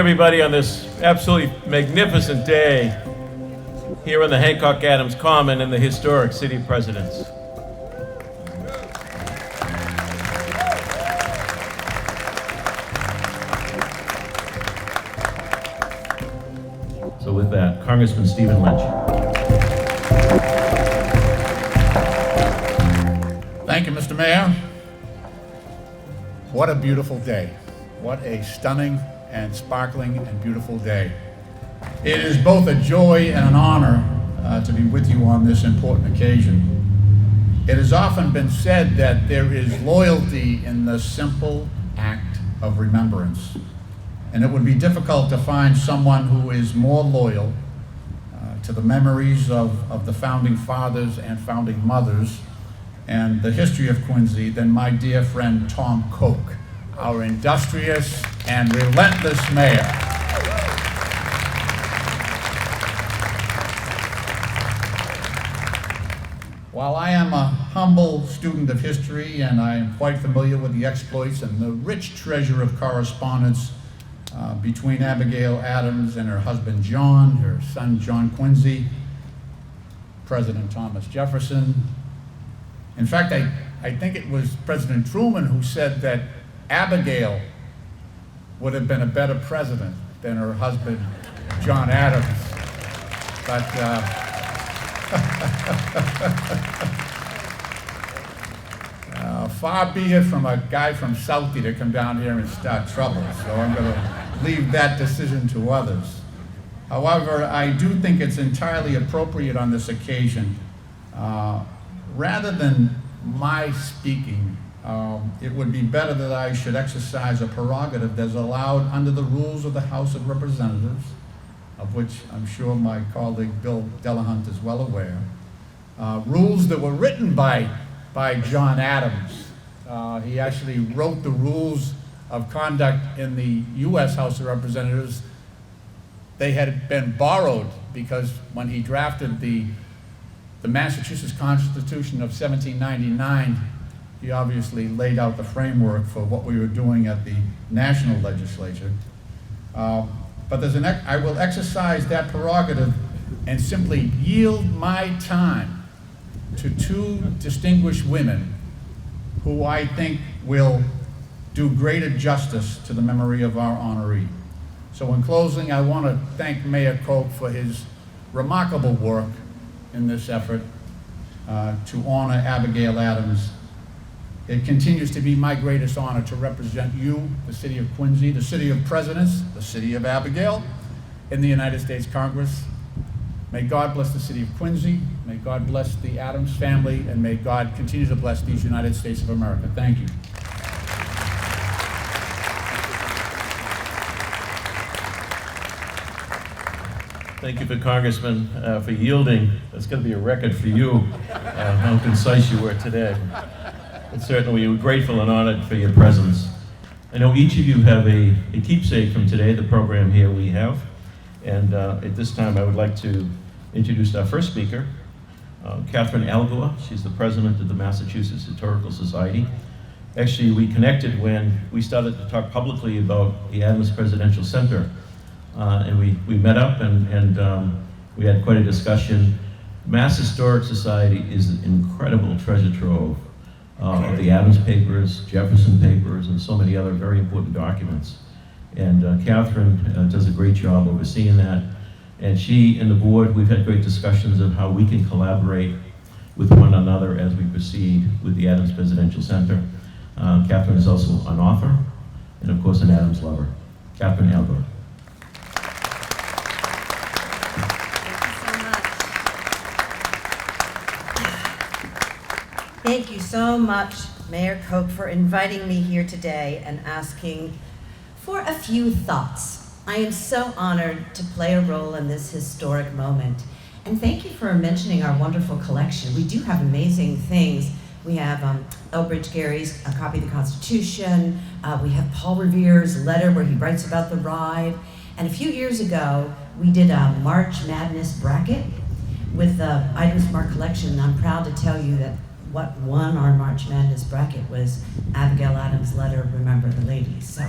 everybody on this absolutely magnificent day here on the Hancock Adams Common in the historic City of Presidents. So with that, Congressman Stephen Lynch. Thank you, Mr. Mayor. What a beautiful day. What a stunning and sparkling and beautiful day. It is both a joy and an honor to be with you on this important occasion. It has often been said that there is loyalty in the simple act of remembrance. And it would be difficult to find someone who is more loyal to the memories of the founding fathers and founding mothers and the history of Quincy than my dear friend Tom Koch, our industrious and relentless mayor. While I am a humble student of history and I am quite familiar with the exploits and the rich treasure of correspondence between Abigail Adams and her husband John, her son John Quincy, President Thomas Jefferson. In fact, I think it was President Truman who said that Abigail would have been a better president than her husband, John Adams. But far be it from a guy from Southie to come down here and start trouble. So I'm going to leave that decision to others. However, I do think it's entirely appropriate on this occasion, rather than my speaking, it would be better that I should exercise a prerogative that's allowed under the rules of the House of Representatives, of which I'm sure my colleague Bill Delahunt is well aware, rules that were written by John Adams. He actually wrote the rules of conduct in the U.S. House of Representatives. They had been borrowed because when he drafted the Massachusetts Constitution of 1799, he obviously laid out the framework for what we were doing at the national legislature. But I will exercise that prerogative and simply yield my time to two distinguished women who I think will do greater justice to the memory of our honoree. So in closing, I want to thank Mayor Koch for his remarkable work in this effort to honor Abigail Adams. It continues to be my greatest honor to represent you, the city of Quincy, the city of presidents, the city of Abigail, in the United States Congress. May God bless the city of Quincy, may God bless the Adams family, and may God continue to bless these United States of America. Thank you. Thank you, Congressman, for yielding. That's going to be a record for you, how concise you were today. And certainly we're grateful and honored for your presence. I know each of you have a keepsake from today, the program here we have. And at this time, I would like to introduce our first speaker, Catherine Algoa. She's the president of the Massachusetts Historical Society. Actually, we connected when we started to talk publicly about the Adams Presidential Center. And we met up and we had quite a discussion. Mass Historic Society is an incredible treasure trove of the Adams papers, Jefferson papers, and so many other very important documents. And Catherine does a great job overseeing that. And she and the board, we've had great discussions of how we can collaborate with one another as we proceed with the Adams Presidential Center. Catherine is also an author and of course an Adams lover. Catherine Algoa. Thank you so much, Mayor Koch, for inviting me here today and asking for a few thoughts. I am so honored to play a role in this historic moment. And thank you for mentioning our wonderful collection. We do have amazing things. We have Elbridge Gerry's A Copy of the Constitution. We have Paul Revere's letter where he writes about the ride. And a few years ago, we did a March Madness bracket with the items from our collection. And I'm proud to tell you that what won our March Madness bracket was Abigail Adams' letter, Remember the Ladies. So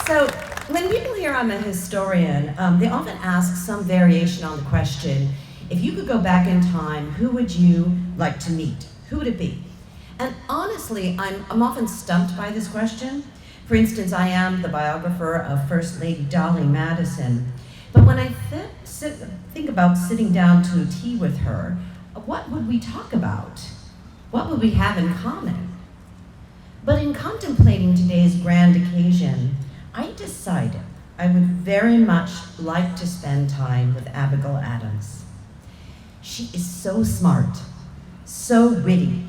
So, when people hear I'm a historian, they often ask some variation on the question, if you could go back in time, who would you like to meet? Who would it be? And honestly, I'm often stumped by this question. For instance, I am the biographer of First Lady Dolly Madison. But when I think about sitting down to tea with her, what would we talk about? What would we have in common? But in contemplating today's grand occasion, I decided I would very much like to spend time with Abigail Adams. She is so smart, so witty,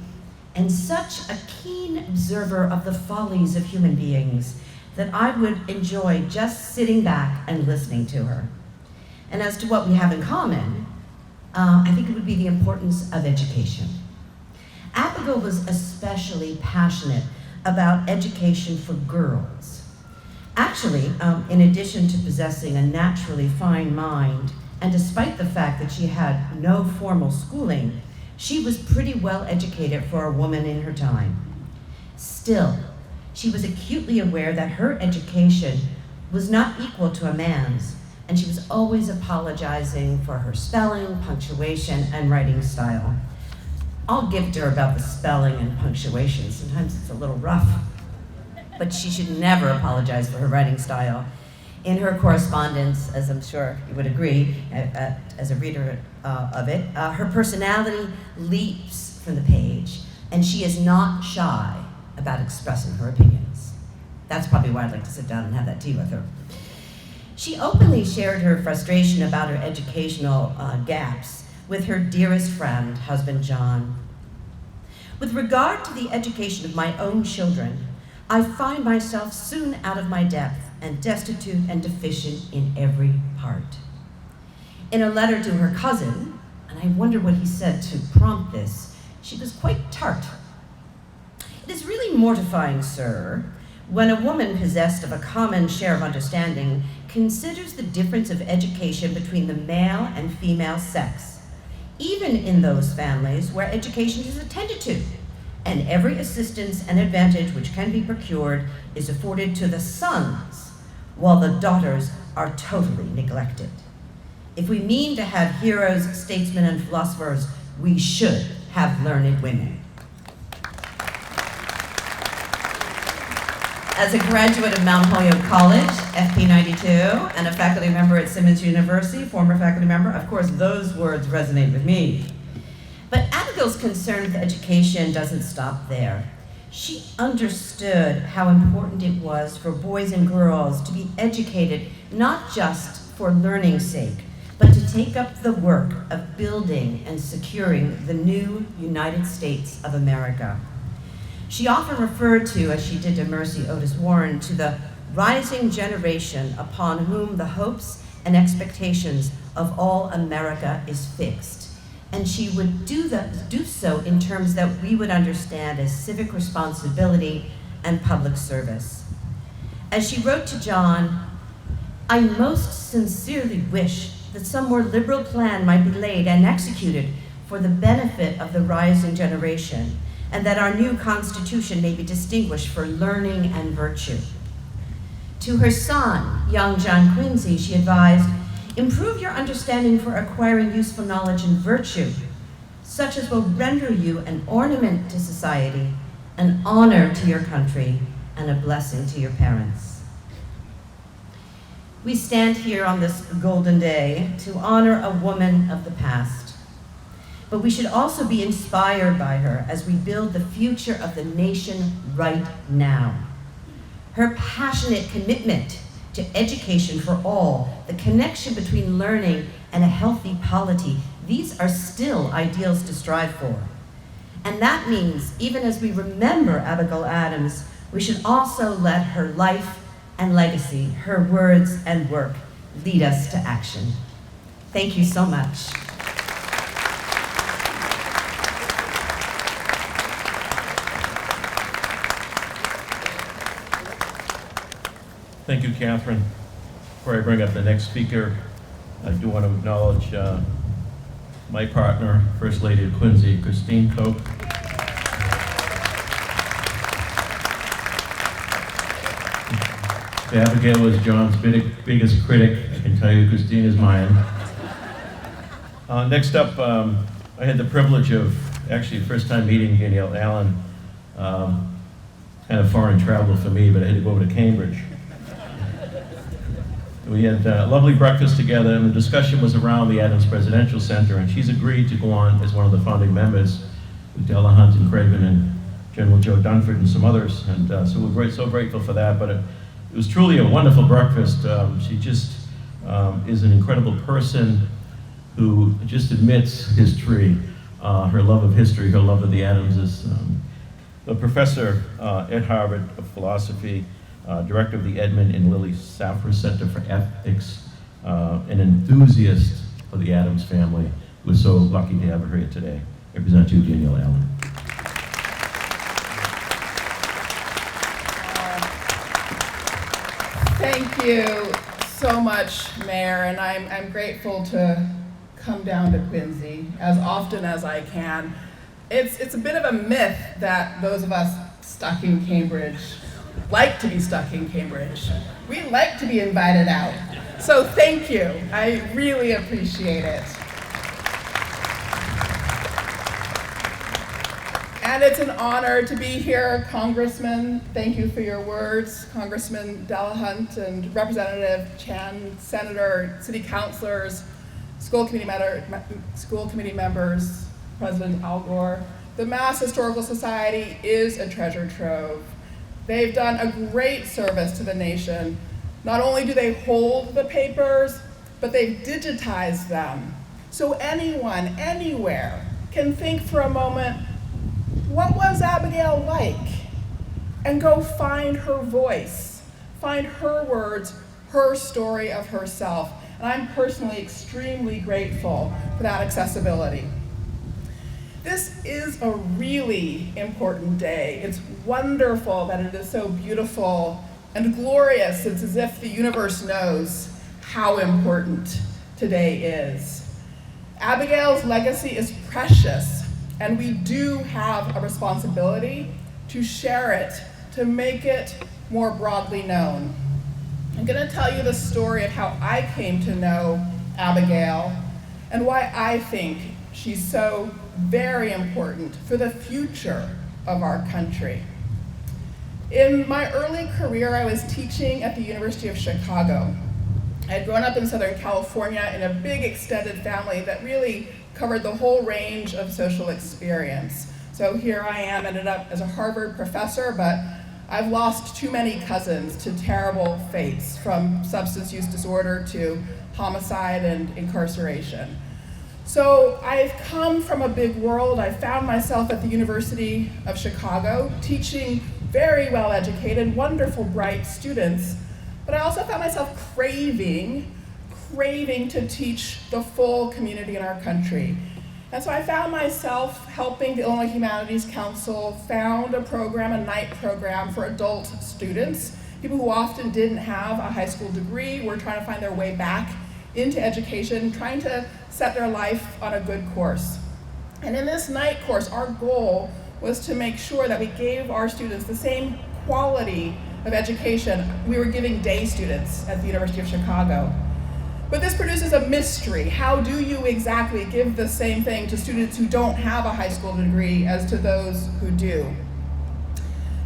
and such a keen observer of the follies of human beings that I would enjoy just sitting back and listening to her. And as to what we have in common, I think it would be the importance of education. Abigail was especially passionate about education for girls. Actually, in addition to possessing a naturally fine mind, and despite the fact that she had no formal schooling, she was pretty well educated for a woman in her time. Still, she was acutely aware that her education was not equal to a man's, and she was always apologizing for her spelling, punctuation, and writing style. I'll give to her about the spelling and punctuation. Sometimes it's a little rough, but she should never apologize for her writing style. In her correspondence, as I'm sure you would agree, as a reader of it, her personality leaps from the page, and she is not shy about expressing her opinions. That's probably why I'd like to sit down and have that tea with her. She openly shared her frustration about her educational gaps with her dearest friend, husband John. With regard to the education of my own children, I find myself soon out of my depth and destitute and deficient in every part. In a letter to her cousin, and I wonder what he said to prompt this, she was quite tart. It is really mortifying, sir, when a woman possessed of a common share of understanding considers the difference of education between the male and female sex, even in those families where education is attended to, and every assistance and advantage which can be procured is afforded to the sons, while the daughters are totally neglected. If we mean to have heroes, statesmen, and philosophers, we should have learned women. As a graduate of Mount Holyoke College, FP 92, and a faculty member at Simmons University, former faculty member, of course, those words resonate with me. But Abigail's concern with education doesn't stop there. She understood how important it was for boys and girls to be educated, not just for learning's sake, but to take up the work of building and securing the new United States of America. She often referred to, as she did to Mercy Otis Warren, to the rising generation upon whom the hopes and expectations of all America is fixed. And she would do so in terms that we would understand as civic responsibility and public service. As she wrote to John, I most sincerely wish that some more liberal plan might be laid and executed for the benefit of the rising generation, and that our new Constitution may be distinguished for learning and virtue. To her son, young John Quincy, she advised, improve your understanding for acquiring useful knowledge and virtue, such as will render you an ornament to society, an honor to your country, and a blessing to your parents. We stand here on this golden day to honor a woman of the past, but we should also be inspired by her as we build the future of the nation right now. Her passionate commitment to education for all, the connection between learning and a healthy polity, these are still ideals to strive for. And that means, even as we remember Abigail Adams, we should also let her life and legacy, her words and work, lead us to action. Thank you so much. Thank you, Catherine. Before I bring up the next speaker, I do want to acknowledge my partner, First Lady of Quincy, Christine Koch. Abigail was John's biggest critic. I can tell you Christina's mine. Next up, I had the privilege of actually first time meeting Danielle Allen. Kind of foreign travel for me, but I had to go over to Cambridge. We had a lovely breakfast together, and the discussion was around the Adams Presidential Center, and she's agreed to go on as one of the founding members with Della Hunt and Craven and General Joe Dunford and some others, and so we're so grateful for that. But it was truly a wonderful breakfast. She just is an incredible person who just admits history, her love of history, her love of the Adamses. The professor at Harvard of philosophy, director of the Edmund and Lily Safra Center for Ethics, an enthusiast for the Adams family. We're so lucky to have her here today. I present to you Danielle Allen. Thank you so much, Mayor, and I'm grateful to come down to Quincy as often as I can. It's a bit of a myth that those of us stuck in Cambridge like to be stuck in Cambridge. We like to be invited out. So thank you. I really appreciate it. And it's an honor to be here, Congressman. Thank you for your words, Congressman Della Hunt and Representative Chan, Senator, City Councilors, school committee members, President Al Gore. The Mass Historical Society is a treasure trove. They've done a great service to the nation. Not only do they hold the papers, but they've digitized them. So anyone, anywhere, can think for a moment, what was Abigail like? And go find her voice, find her words, her story of herself. And I'm personally extremely grateful for that accessibility. This is a really important day. It's wonderful that it is so beautiful and glorious. It's as if the universe knows how important today is. Abigail's legacy is precious, and we do have a responsibility to share it, to make it more broadly known. I'm going to tell you the story of how I came to know Abigail and why I think she's so very important for the future of our country. In my early career, I was teaching at the University of Chicago. I had grown up in Southern California in a big extended family that really covered the whole range of social experience. So here I am, ended up as a Harvard professor, but I've lost too many cousins to terrible fates, from substance use disorder to homicide and incarceration. So I've come from a big world. I found myself at the University of Chicago teaching very well-educated, wonderful, bright students, but I also found myself craving to teach the full community in our country. And so I found myself helping the Illinois Humanities Council found a program, a night program for adult students, people who often didn't have a high school degree, were trying to find their way back into education, trying to set their life on a good course. And in this night course, our goal was to make sure that we gave our students the same quality of education we were giving day students at the University of Chicago. But this produces a mystery. How do you exactly give the same thing to students who don't have a high school degree as to those who do?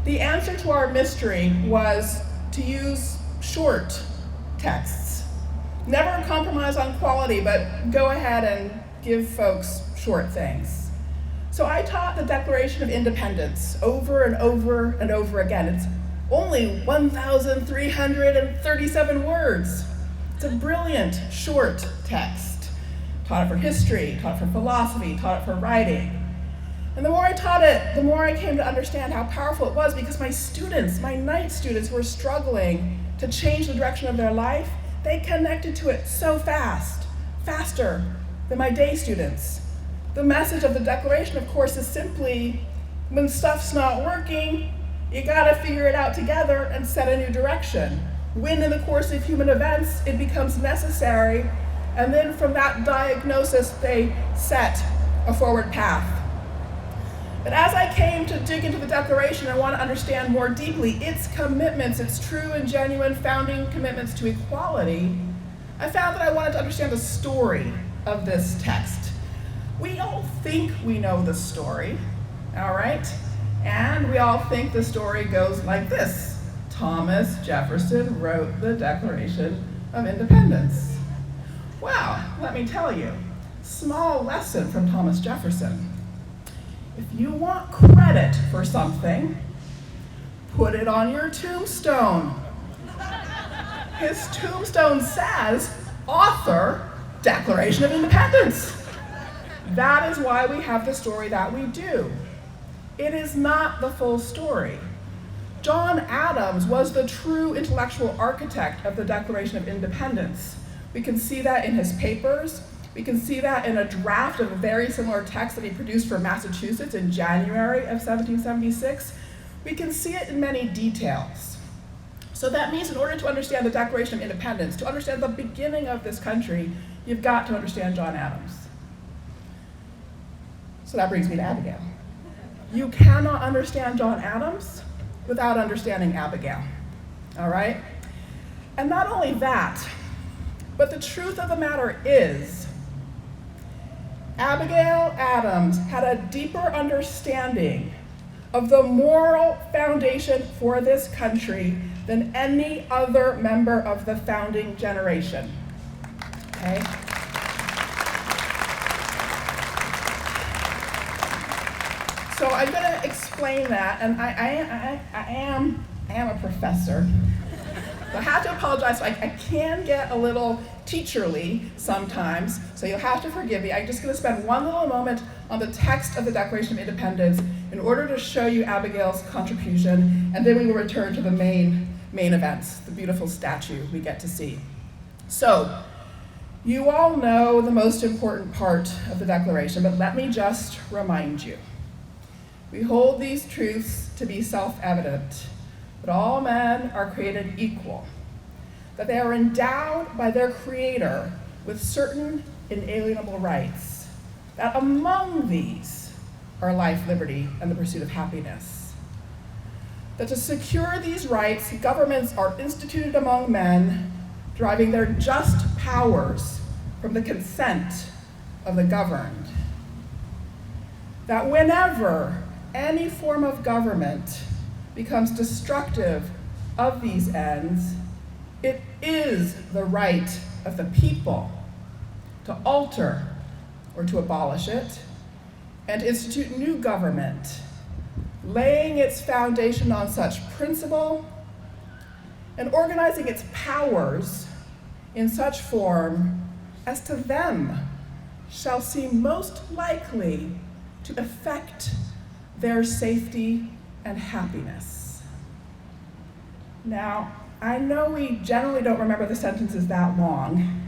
The answer to our mystery was to use short texts. Never compromise on quality, but go ahead and give folks short things. So I taught the Declaration of Independence over and over and over again. It's only 1,337 words. It's a brilliant, short text. Taught it for history, taught it for philosophy, taught it for writing. And the more I taught it, the more I came to understand how powerful it was, because my students, my night students, were struggling to change the direction of their life. They connected to it so fast, faster than my day students. The message of the Declaration, of course, is simply, when stuff's not working, you gotta figure it out together and set a new direction. When in the course of human events, it becomes necessary, and then from that diagnosis, they set a forward path. But as I came to dig into the Declaration and want to understand more deeply its commitments, its true and genuine founding commitments to equality, I found that I wanted to understand the story of this text. We all think we know the story, all right? And we all think the story goes like this. Thomas Jefferson wrote the Declaration of Independence. Well, let me tell you, small lesson from Thomas Jefferson. If you want credit for something, put it on your tombstone. His tombstone says, author, Declaration of Independence. That is why we have the story that we do. It is not the full story. John Adams was the true intellectual architect of the Declaration of Independence. We can see that in his papers. We can see that in a draft of a very similar text that he produced for Massachusetts in January of 1776. We can see it in many details. So that means in order to understand the Declaration of Independence, to understand the beginning of this country, you've got to understand John Adams. So that brings me to Abigail. You cannot understand John Adams without understanding Abigail, all right? And not only that, but the truth of the matter is, Abigail Adams had a deeper understanding of the moral foundation for this country than any other member of the founding generation, okay? So I'm going to explain that, and I am a professor. So I have to apologize. I can get a little teacherly sometimes, so you'll have to forgive me. I'm just going to spend one little moment on the text of the Declaration of Independence in order to show you Abigail's contribution, and then we will return to the main events, the beautiful statue we get to see. So, you all know the most important part of the Declaration, but let me just remind you. We hold these truths to be self-evident, that all men are created equal, that they are endowed by their Creator with certain inalienable rights, that among these are life, liberty, and the pursuit of happiness. That to secure these rights, governments are instituted among men, deriving their just powers from the consent of the governed. That whenever any form of government becomes destructive of these ends, it is the right of the people to alter or to abolish it and institute new government, laying its foundation on such principle and organizing its powers in such form as to them shall seem most likely to effect their safety and happiness. Now, I know we generally don't remember the sentences that long.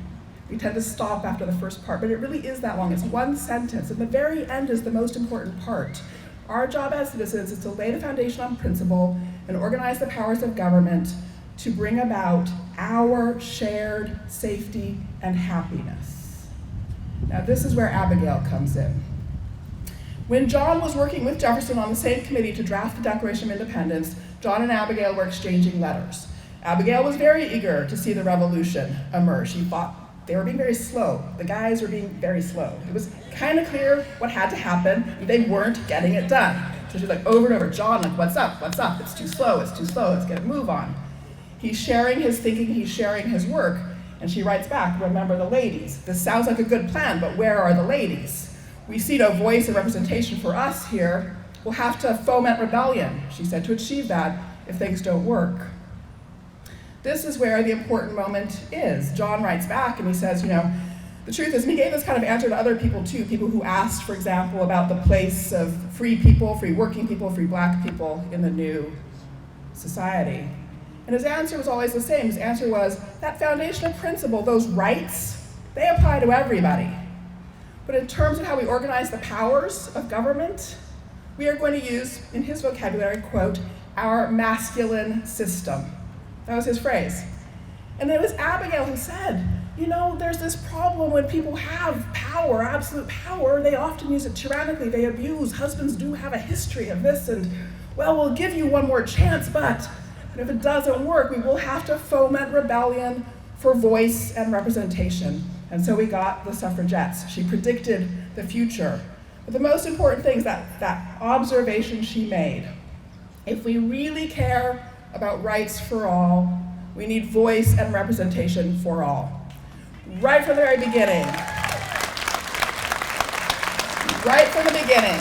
We tend to stop after the first part, but it really is that long. It's one sentence, and the very end is the most important part. Our job as citizens is to lay the foundation on principle and organize the powers of government to bring about our shared safety and happiness. Now, this is where Abigail comes in. When John was working with Jefferson on the same committee to draft the Declaration of Independence, John and Abigail were exchanging letters. Abigail was very eager to see the revolution emerge. She thought they were being very slow. The guys were being very slow. It was kind of clear what had to happen. They weren't getting it done. So she's like over and over, John, like, what's up? It's too slow, let's get a move on. He's sharing his thinking, he's sharing his work, and she writes back, remember the ladies. This sounds like a good plan, but where are the ladies? We see no voice and representation for us here. We'll have to foment rebellion, she said, to achieve that if things don't work. This is where the important moment is. John writes back and he says, the truth is, and he gave this kind of answer to other people too, people who asked, for example, about the place of free people, free working people, free black people in the new society. And his answer was always the same. His answer was, that foundational principle, those rights, they apply to everybody. But in terms of how we organize the powers of government, we are going to use, in his vocabulary, quote, our masculine system. That was his phrase. And it was Abigail who said, you know, there's this problem when people have power, absolute power, they often use it tyrannically, they abuse. Husbands do have a history of this, and well, we'll give you one more chance, but if it doesn't work, we will have to foment rebellion for voice and representation. And so we got the suffragettes. She predicted the future. But the most important thing is that observation she made. If we really care about rights for all, we need voice and representation for all. Right from the very beginning. Right from the beginning.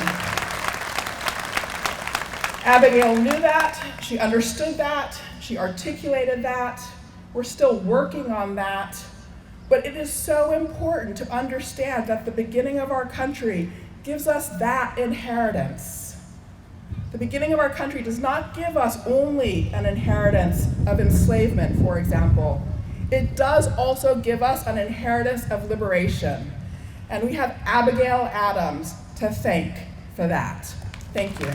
Abigail knew that, she understood that, she articulated that. We're still working on that. But it is so important to understand that the beginning of our country gives us that inheritance. The beginning of our country does not give us only an inheritance of enslavement, for example. It does also give us an inheritance of liberation. And we have Abigail Adams to thank for that. Thank you.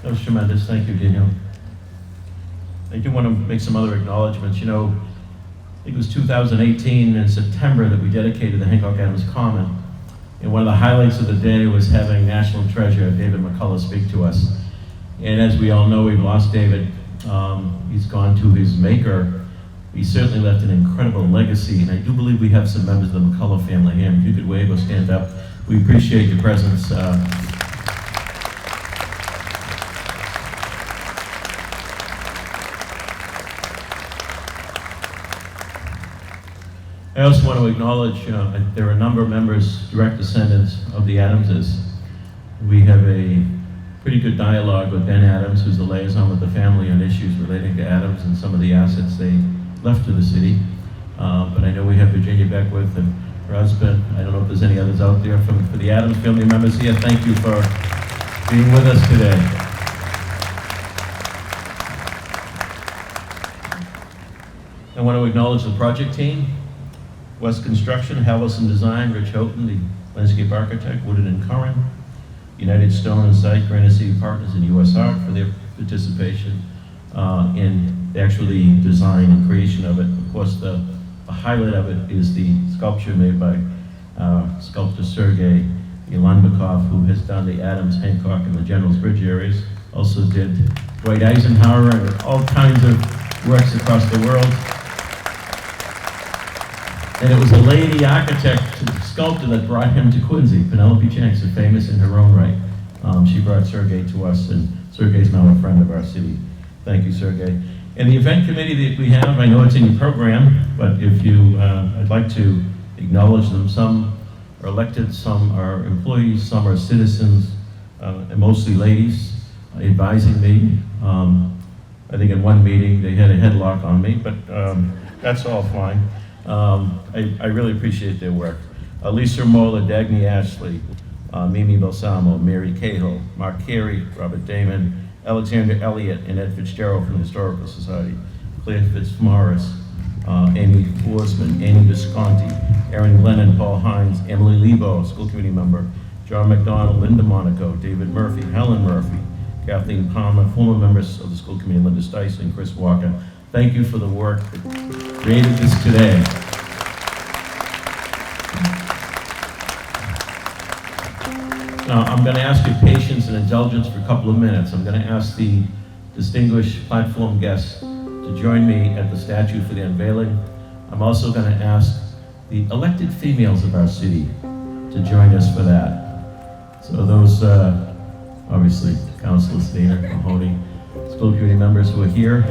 That was tremendous. Thank you, Daniel. I do want to make some other acknowledgments. You know, I think it was 2018 in September that we dedicated the Hancock Adams Common. And one of the highlights of the day was having National Treasure David McCullough speak to us. And as we all know, we've lost David. He's gone to his maker. He certainly left an incredible legacy. And I do believe we have some members of the McCullough family here. If you could wave or stand up, we appreciate your presence. I also want to acknowledge there are a number of members, direct descendants of the Adamses. We have a pretty good dialogue with Ben Adams, who's the liaison with the family on issues relating to Adams and some of the assets they left to the city. But I know we have Virginia Beckwith and her husband. I don't know if there's any others out there for the Adams family members here. Thank you for being with us today. I want to acknowledge the project team. West Construction, Havison Design, Rich Houghton, the landscape architect, Woodard and Curran, United Stone and Site, Granite City Partners, and U.S. Art for their participation in actually design and creation of it. Of course, the highlight of it is the sculpture made by sculptor Sergei Yelanbekov, who has done the Adams, Hancock, and the General's Bridge areas. Also did Dwight Eisenhower and all kinds of works across the world. And it was a lady architect, sculptor, that brought him to Quincy. Penelope Jenks, famous in her own right. She brought Sergei to us, and Sergei's now a friend of our city. Thank you, Sergei. And the event committee that we have, I know it's in your program, but if you, I'd like to acknowledge them. Some are elected, some are employees, some are citizens, and mostly ladies advising me. I think in one meeting they had a headlock on me, but that's all fine. I really appreciate their work. Lisa Mola, Dagny Ashley, Mimi Balsamo, Mary Cahill, Mark Carey, Robert Damon, Alexander Elliott, and Ed Fitzgerald from the Historical Society, Claire Fitzmaurice, Amy Forsman, Amy Visconti, Aaron Glennon, Paul Hines, Emily Lebo, school committee member, John McDonald, Linda Monaco, David Murphy, Helen Murphy, Kathleen Palmer, former members of the school committee, Linda Stice and Chris Walker. Thank you for the work that created this today. Now, I'm going to ask your patience and indulgence for a couple of minutes. I'm going to ask the distinguished platform guests to join me at the statue for the unveiling. I'm also going to ask the elected females of our city to join us for that. So those, obviously, Councilors Dana, Mahoney, school committee members who are here.